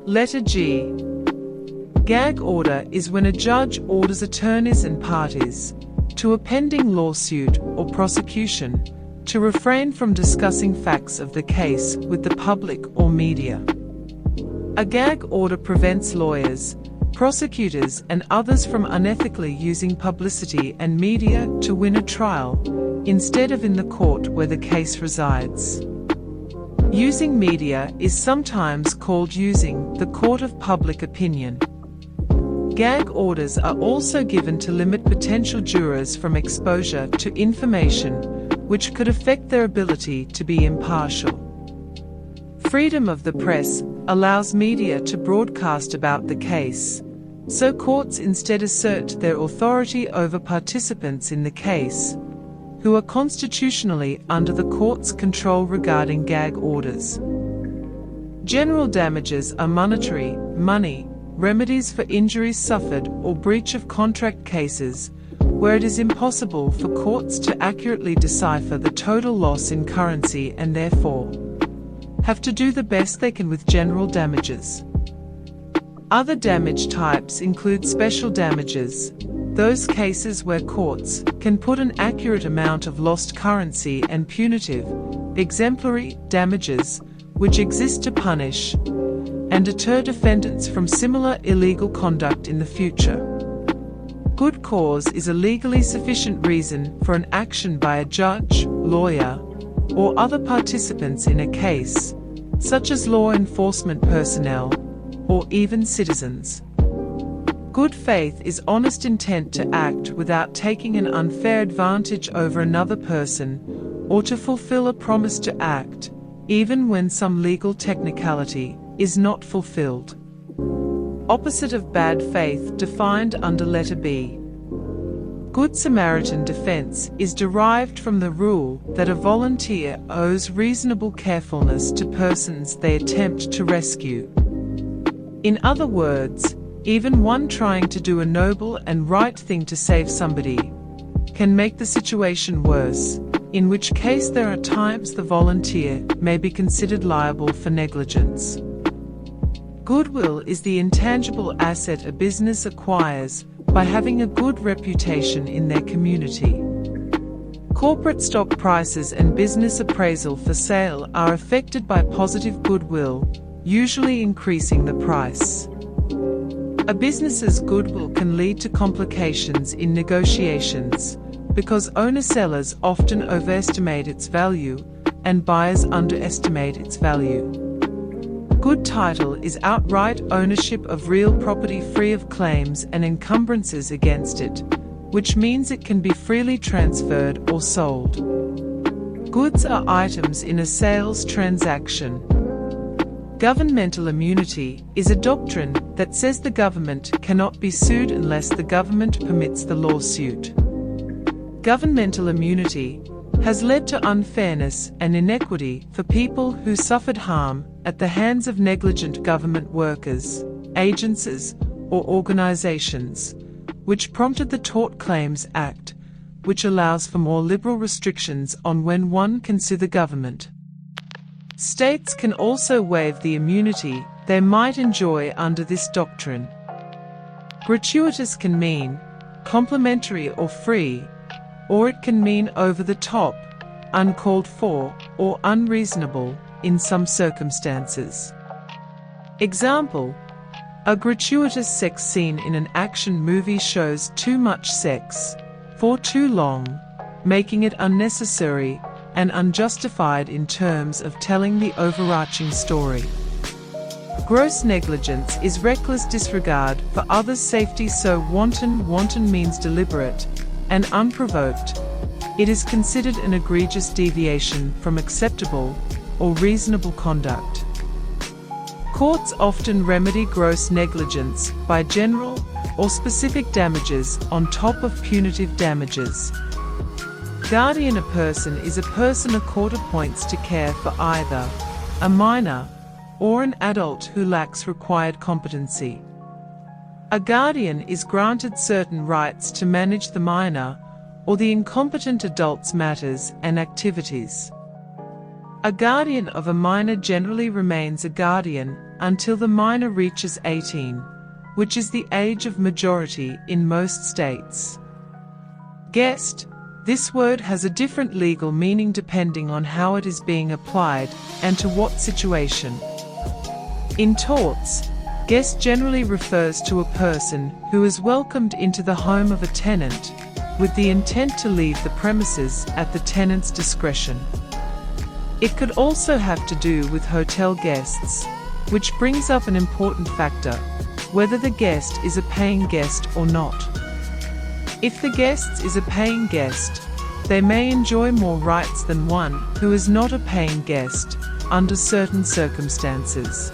Letter G. Gag order is when a judge orders attorneys and parties to a pending lawsuit or prosecution to refrain from discussing facts of the case with the public or media. A gag order prevents lawyers, prosecutors, and others from unethically using publicity and media to win a trial, instead of in the court where the case resides. Using media is sometimes called using the court of public opinion. Gag orders are also given to limit potential jurors from exposure to information which could affect their ability to be impartial. Freedom of the press allows media to broadcast about the case, so courts instead assert their authority over participants in the case, who are constitutionally under the court's control regarding gag orders. General damages are monetary, money, remedies for injuries suffered or breach of contract cases, where it is impossible for courts to accurately decipher the total loss in currency and therefore have to do the best they can with general damages. Other damage types include special damages, those cases where courts can put an accurate amount of lost currency, and punitive, exemplary damages, which exist to punish and deter defendants from similar illegal conduct in the future. Good cause is a legally sufficient reason for an action by a judge, lawyer, or other participants in a case, such as law enforcement personnel, or even citizens. Good faith is honest intent to act without taking an unfair advantage over another person, or to fulfill a promise to act, even when some legal technicality is not fulfilled. Opposite of bad faith defined under letter B. Good Samaritan defense is derived from the rule that a volunteer owes reasonable carefulness to persons they attempt to rescue. In other words, even one trying to do a noble and right thing to save somebody can make the situation worse, in which case there are times the volunteer may be considered liable for negligence. Goodwill is the intangible asset a business acquires by having a good reputation in their community. Corporate stock prices and business appraisal for sale are affected by positive goodwill, usually increasing the price. A business's goodwill can lead to complications in negotiations, because owner-sellers often overestimate its value and buyers underestimate its value. Good title is outright ownership of real property free of claims and encumbrances against it, which means it can be freely transferred or sold. Goods are items in a sales transaction. Governmental immunity is a doctrine that says the government cannot be sued unless the government permits the lawsuit. Governmental immunity has led to unfairness and inequity for people who suffered harm at the hands of negligent government workers, agencies, or organizations, which prompted the Tort Claims Act, which allows for more liberal restrictions on when one can sue the government. States can also waive the immunity they might enjoy under this doctrine. Gratuitous can mean complimentary or free, or it can mean over the top, uncalled for, or unreasonable in some circumstances. Example: a gratuitous sex scene in an action movie shows too much sex for too long, making it unnecessary and unjustified in terms of telling the overarching story. Gross negligence is reckless disregard for others' safety, so wanton means deliberate and unprovoked. It is considered an egregious deviation from acceptable or reasonable conduct. Courts often remedy gross negligence by general or specific damages on top of punitive damages. Guardian: a person is a person a court appoints to care for either a minor or an adult who lacks required competency. A guardian is granted certain rights to manage the minor or the incompetent adult's matters and activities. A guardian of a minor generally remains a guardian until the minor reaches 18, which is the age of majority in most states. Guest. This word has a different legal meaning depending on how it is being applied and to what situation. In torts, guest generally refers to a person who is welcomed into the home of a tenant with the intent to leave the premises at the tenant's discretion. It could also have to do with hotel guests, which brings up an important factor, whether the guest is a paying guest or not. If the guest is a paying guest, they may enjoy more rights than one who is not a paying guest under certain circumstances.